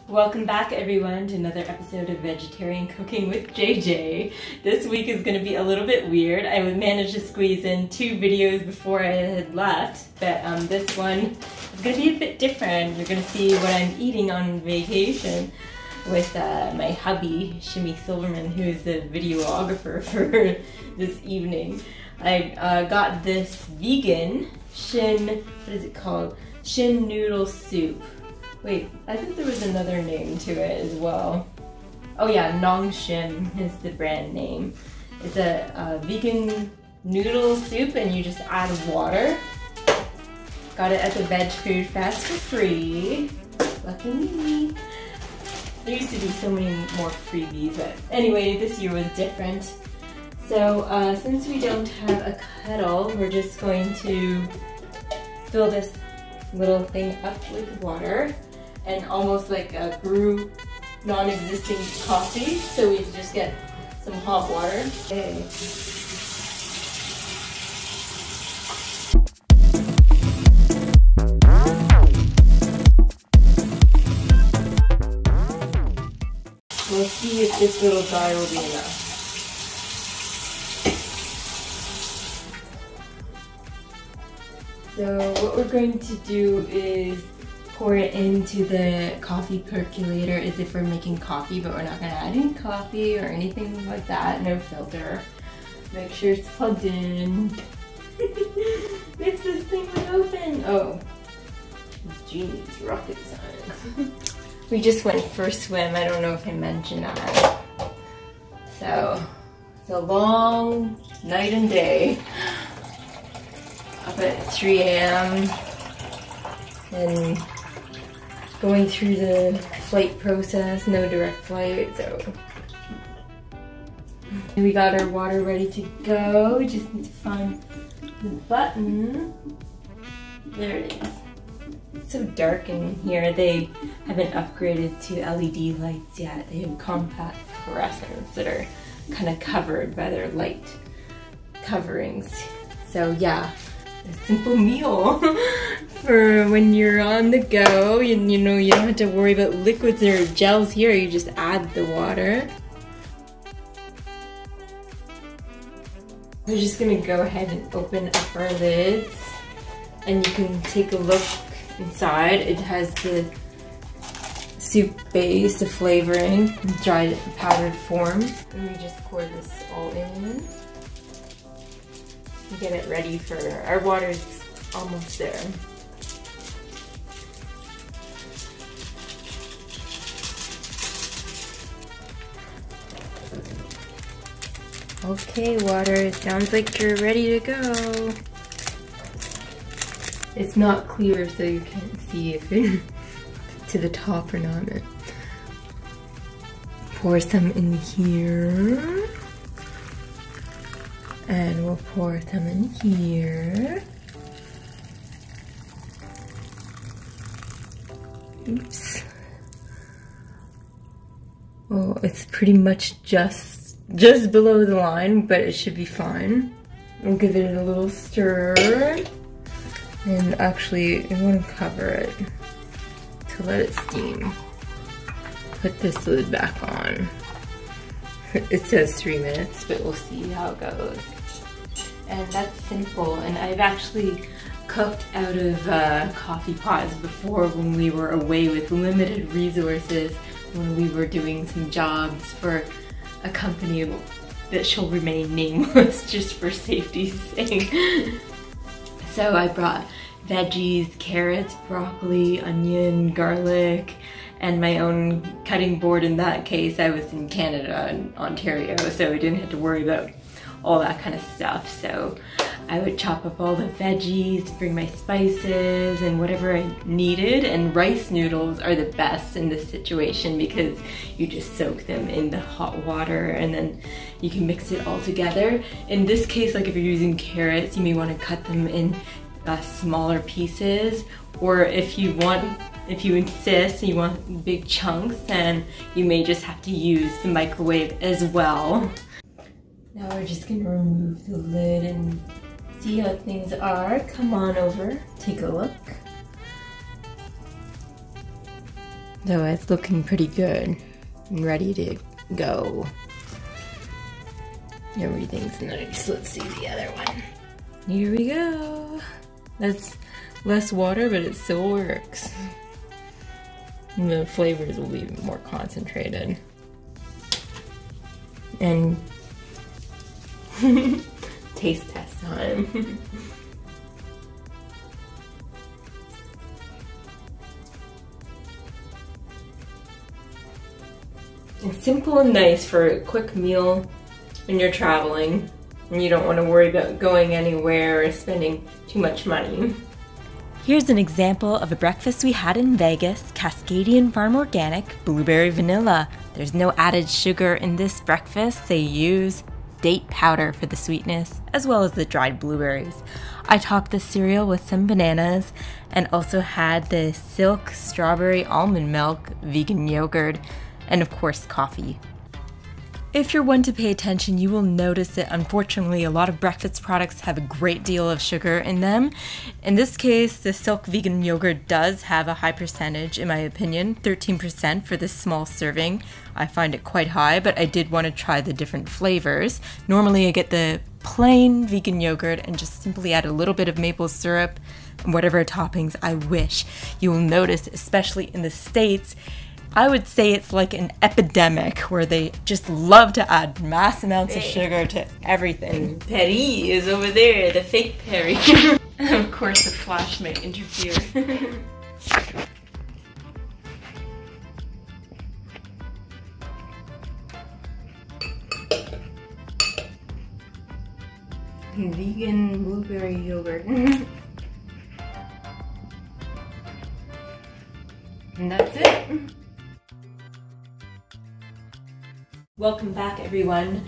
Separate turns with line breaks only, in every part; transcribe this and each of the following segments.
Welcome back everyone to another episode of Vegetarian Cooking with JJ. This week is going to be a little bit weird. I managed to squeeze in 2 videos before I had left, but this one is going to be a bit different. You're going to see what I'm eating on vacation with my hubby, Shimmy Silverman, who is the videographer for this evening. I got this vegan Shin, what is it called? Shin noodle soup. Wait, I think there was another name to it as well. Oh yeah, Nong Shin is the brand name. It's a vegan noodle soup and you just add water. Got it at the Veg Food Fest for free. Lucky me. There used to be so many more freebies, but anyway, this year was different. So since we don't have a kettle, we're just going to fill this little thing up with water and almost like a brew non-existing coffee. So we just get some hot water. Okay. We'll see if this little jar will be enough. So what we're going to do is pour it into the coffee percolator as if we're making coffee, but we're not going to add any coffee or anything like that, no filter. Make sure it's plugged in. If this thing would open. Oh, genius, rocket science. We just went for a swim, I don't know if I mentioned that. So, it's a long night and day. Up at 3 a.m. and going through the flight process, no direct flight, so. We got our water ready to go. We just need to find the button. There it is. It's so dark in here. They haven't upgraded to LED lights yet. They have compact fluorescents that are kind of covered by their light coverings. So yeah. A simple meal for when you're on the go. You know, you don't have to worry about liquids or gels here. You just add the water. We're just gonna go ahead and open up our lids, and you can take a look inside. It has the soup base, the flavoring, dried powdered form. And we just pour this all in. Get it ready for, our water's almost there. Okay, water, it sounds like you're ready to go. It's not clear, so you can't see if it's to the top or not. Pour some in here. And we'll pour some in here. Oops. Well, it's pretty much just below the line, but it should be fine. We'll give it a little stir. And actually, I want to cover it to let it steam. Put this lid back on. It says 3 minutes, but we'll see how it goes. And that's simple, and I've actually cooked out of coffee pots before when we were away with limited resources, when we were doing some jobs for a company that shall remain nameless just for safety's sake. So I brought veggies, carrots, broccoli, onion, garlic, and my own cutting board. In that case, I was in Canada and Ontario, so I didn't have to worry about all that kind of stuff. So I would chop up all the veggies, bring my spices and whatever I needed, and rice noodles are the best in this situation because you just soak them in the hot water and then you can mix it all together. In this case, like if you're using carrots, you may want to cut them in smaller pieces, or if you insist and you want big chunks, then you may just have to use the microwave as well. Now we're just gonna remove the lid and see how things are. Come on over, take a look. So it's looking pretty good and ready to go. Everything's nice. Let's see the other one. Here we go. That's less water, but it still works. And the flavors will be more concentrated. And taste test time. It's simple and nice for a quick meal when you're traveling and you don't want to worry about going anywhere or spending too much money.
Here's an example of a breakfast we had in Vegas, Cascadian Farm Organic Blueberry Vanilla. There's no added sugar in this breakfast. They use date powder for the sweetness, as well as the dried blueberries. I topped the cereal with some bananas and also had the Silk Strawberry Almond Milk vegan yogurt, and of course coffee. If you're one to pay attention, you will notice that unfortunately a lot of breakfast products have a great deal of sugar in them. In this case, the Silk vegan yogurt does have a high percentage, in my opinion, 13% for this small serving. I find it quite high, but I did want to try the different flavors. Normally I get the plain vegan yogurt and just simply add a little bit of maple syrup and whatever toppings I wish. You will notice, especially in the States, I would say it's like an epidemic where they just love to add mass amounts of sugar to everything.
Perry is over there, the fake Perry. Of course the flash might interfere. Vegan blueberry yogurt. And that's it.
Welcome back, everyone.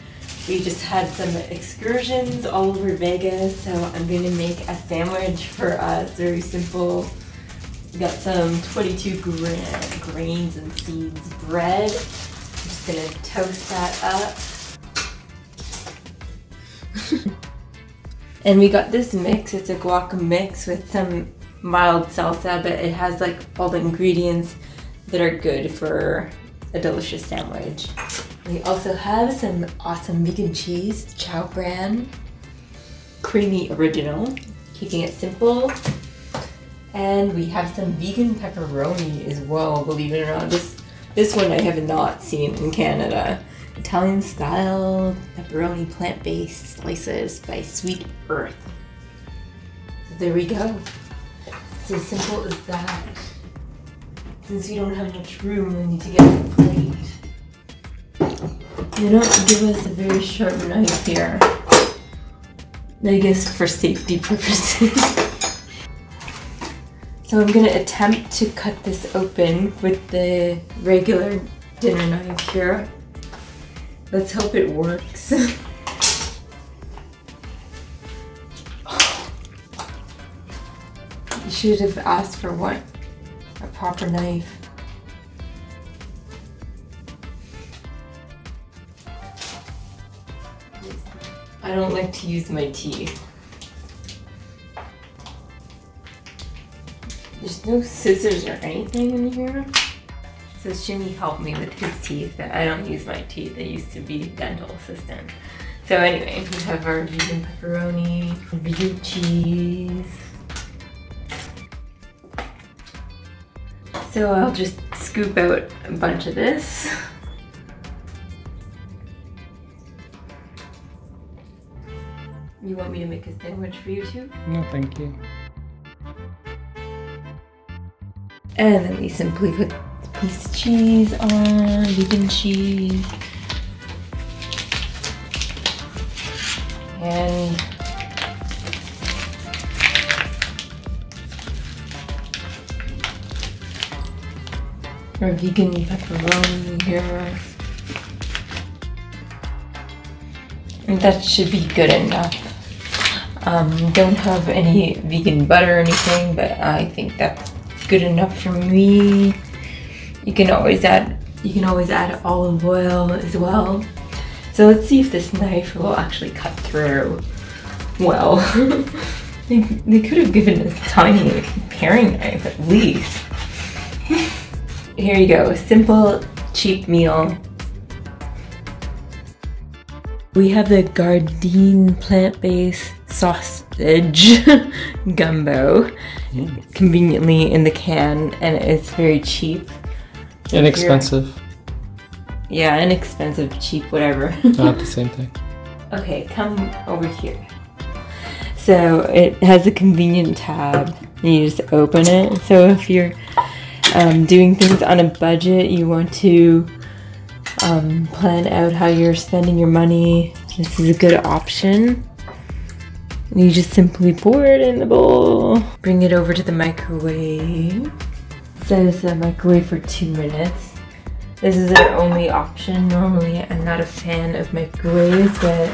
We just had some excursions all over Vegas, so I'm going to make a sandwich for us. Very simple. We got some 22 grains and seeds bread. I'm just going to toast that up. And we got this mix. It's a guac mix with some mild salsa, but it has like all the ingredients that are good for a delicious sandwich. We also have some awesome vegan cheese, Chow brand, creamy original, keeping it simple. And we have some vegan pepperoni as well, believe it or not. This one I have not seen in Canada. Italian style pepperoni plant-based slices by Sweet Earth. So there we go. It's as simple as that. Since we don't have much room, we need to get a plate. They don't give us a very sharp knife here. I guess for safety purposes. So I'm gonna attempt to cut this open with the regular dinner knife here. Let's hope it works. You should have asked for what? A proper knife. I don't like to use my teeth. There's no scissors or anything in here. So Shinny helped me with his teeth, but I don't use my teeth. I used to be a dental assistant. So anyway, we have our vegan pepperoni, vegan cheese. So I'll just scoop out a bunch of this. You want me to make a sandwich for you too?
No, thank you.
And then we simply put a piece of cheese on, vegan cheese. And our vegan pepperoni here. And that should be good enough. Don't have any vegan butter or anything, but I think that's good enough for me. You can always add olive oil as well. So let's see if this knife will actually cut through well. They could have given us a tiny paring knife at least. here you go, simple, cheap meal. We have the Gardein plant-based sausage gumbo, conveniently in the can, and it's very cheap.
Inexpensive.
Yeah, inexpensive, cheap, whatever.
Not the same thing.
Okay, come over here. So it has a convenient tab, and you just open it. So if you're doing things on a budget, you want to plan out how you're spending your money, this is a good option. And you just simply pour it in the bowl. Bring it over to the microwave. It says microwave for 2 minutes. This is our only option. Normally, I'm not a fan of microwaves, but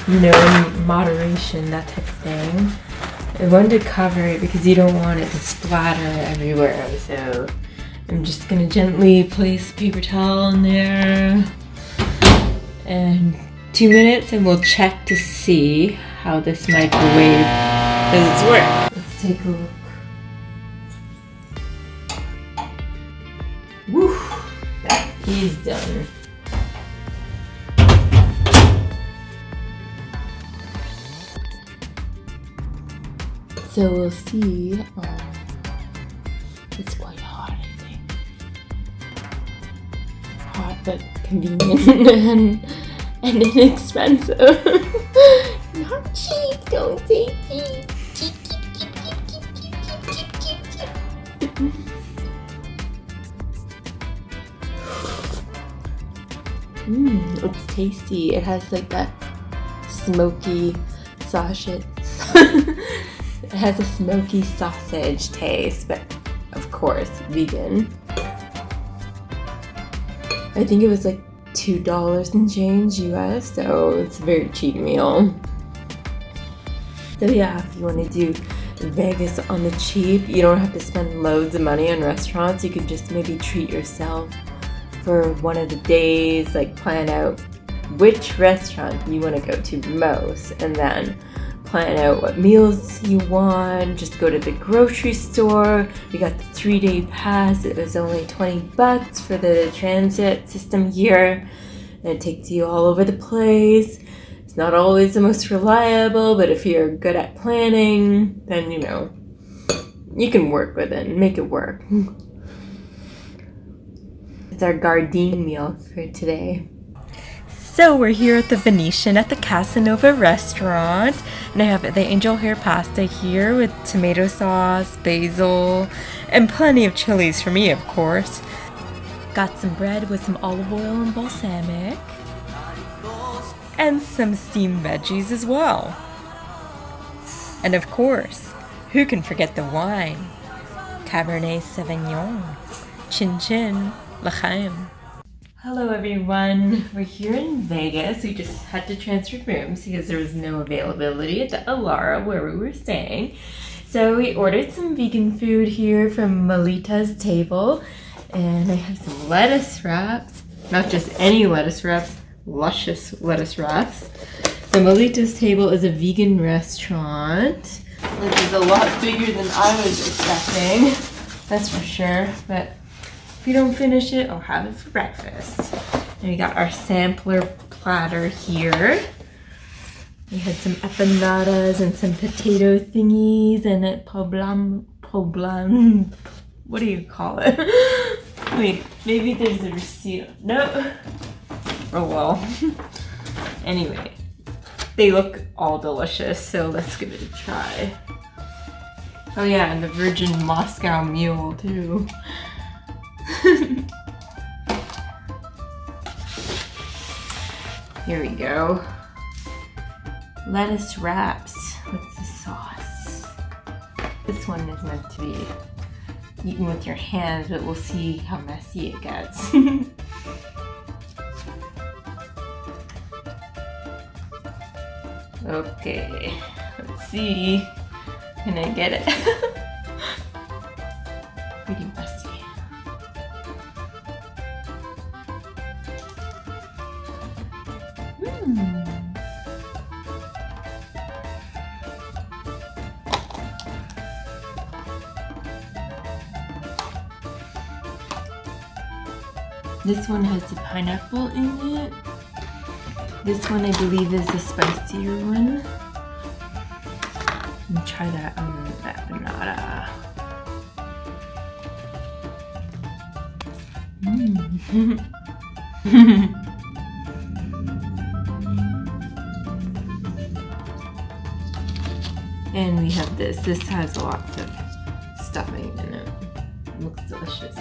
you know, in moderation, that type of thing. I wanted to cover it because you don't want it to splatter everywhere, so I'm just gonna gently place paper towel in there. And 2 minutes, and we'll check to see how this microwave does its work. Let's take a look. Woo! That is done. So we'll see. It's quite hot, I think. Hot but convenient and inexpensive. Not cheap, don't say cheap. It's tasty. It has like that smoky sausage. It has a smoky sausage taste, but of course, vegan. I think it was like $2 and change US, so it's a very cheap meal. So yeah, if you want to do Vegas on the cheap, you don't have to spend loads of money on restaurants. You could just maybe treat yourself for one of the days, like plan out which restaurant you want to go to most, and then plan out what meals you want. Just go to the grocery store. We got the 3-day pass. It was only $20 for the transit system here. And it takes you all over the place. It's not always the most reliable, but if you're good at planning, then you know, you can work with it and make it work. It's our Gardein meal for today.
So we're here at the Venetian at the Casanova restaurant, and I have the angel hair pasta here with tomato sauce, basil, and plenty of chilies for me, of course. Got some bread with some olive oil and balsamic, and some steamed veggies as well. And of course, who can forget the wine? Cabernet Sauvignon, Chin Chin, L'chaim.
Hello everyone, we're here in Vegas. We just had to transfer rooms because there was no availability at the Alara where we were staying. So we ordered some vegan food here from Melita's table, and I have some lettuce wraps. Not just any lettuce wraps, luscious lettuce wraps. So Melita's table is a vegan restaurant. This is a lot bigger than I was expecting, that's for sure. But if you don't finish it, I'll have it for breakfast. And we got our sampler platter here. We had some empanadas and some potato thingies and a poblam, what do you call it? Wait, maybe there's a receipt. No. Oh well. Anyway, they look all delicious, so let's give it a try. Oh yeah, and the Virgin Moscow Mule too. Here we go. Lettuce wraps with the sauce. This one is meant to be eaten with your hands, but we'll see how messy it gets. Okay, let's see. Can I get it? Pretty messy. This one has the pineapple in it. This one I believe is the spicier one. Let me try that empanada. And we have this. This has lots of stuffing in it. It looks delicious.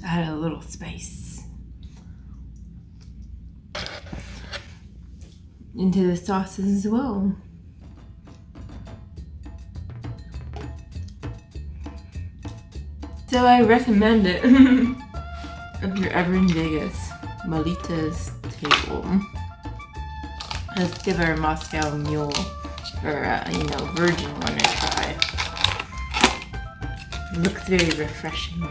Add a little spice into the sauces as well. So I recommend it if you're ever in Vegas. Malita's table. Let's give our Moscow Mule or virgin one a try. It looks very refreshing.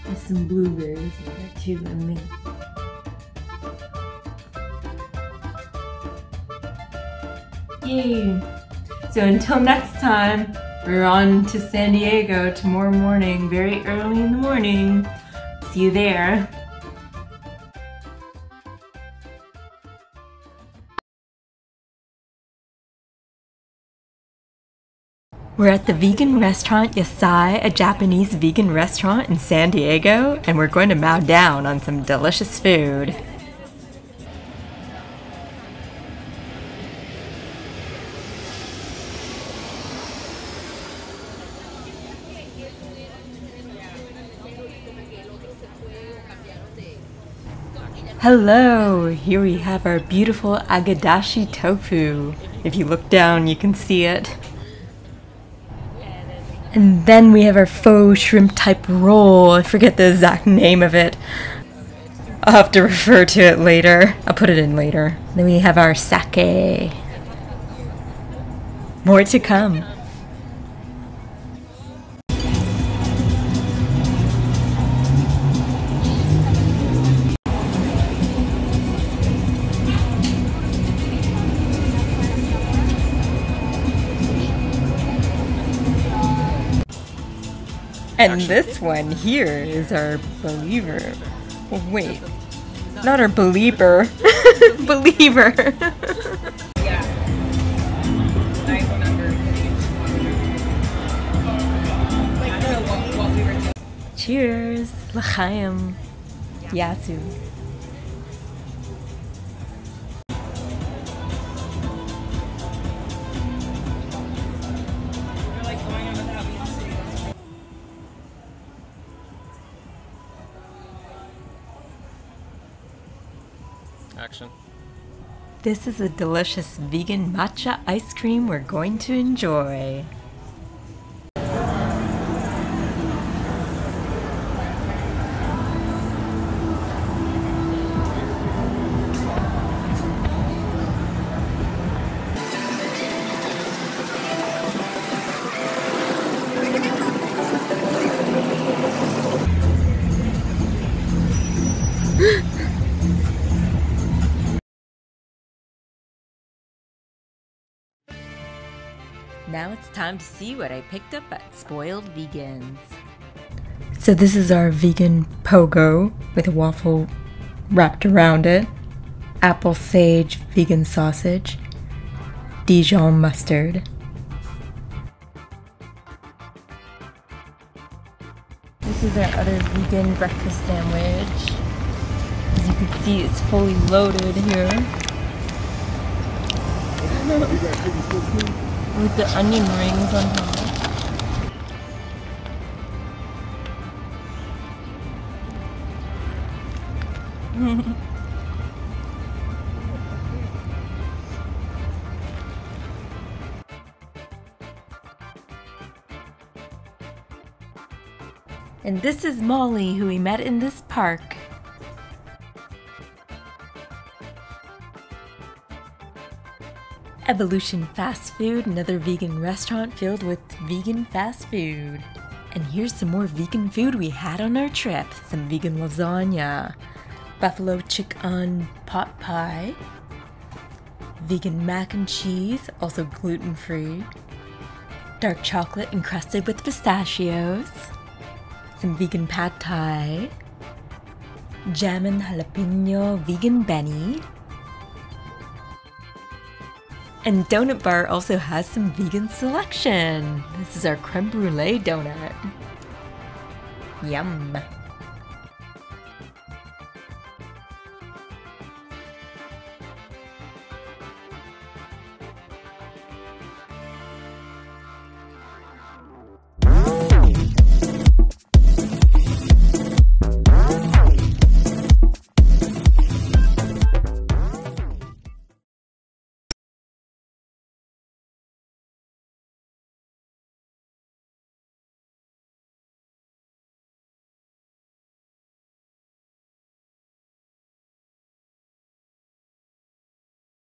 There's some blueberries in there too, and mint. Yay! So until next time, we're on to San Diego tomorrow morning, very early in the morning. See you there.
We're at the vegan restaurant Yasai, a Japanese vegan restaurant in San Diego, and we're going to mow down on some delicious food. Hello! Here we have our beautiful agadashi tofu. If you look down, you can see it. And then we have our faux shrimp type roll. I forget the exact name of it. I'll have to refer to it later. I'll put it in later. Then we have our sake. More to come. And this one here is our believer. Wait, not our believer. Believer.
Yeah. I remember. I don't know what we were.
Cheers. L'chaim. Yasu.
Action.
This is a delicious vegan matcha ice cream we're going to enjoy. Now it's time to see what I picked up at Spoiled Vegans. So this is our vegan pogo with a waffle wrapped around it, apple sage vegan sausage, Dijon mustard. This is our other vegan breakfast sandwich. As you can see, it's fully loaded here. With the onion rings on top. And this is Molly, who we met in this park. Evolution Fast Food, another vegan restaurant filled with vegan fast food. And here's some more vegan food we had on our trip. Some vegan lasagna, buffalo chicken pot pie, vegan mac and cheese, also gluten-free, dark chocolate encrusted with pistachios, some vegan pad thai, jam and jalapeno vegan beni, and Donut Bar also has some vegan selection. This is our creme brulee donut. Yum!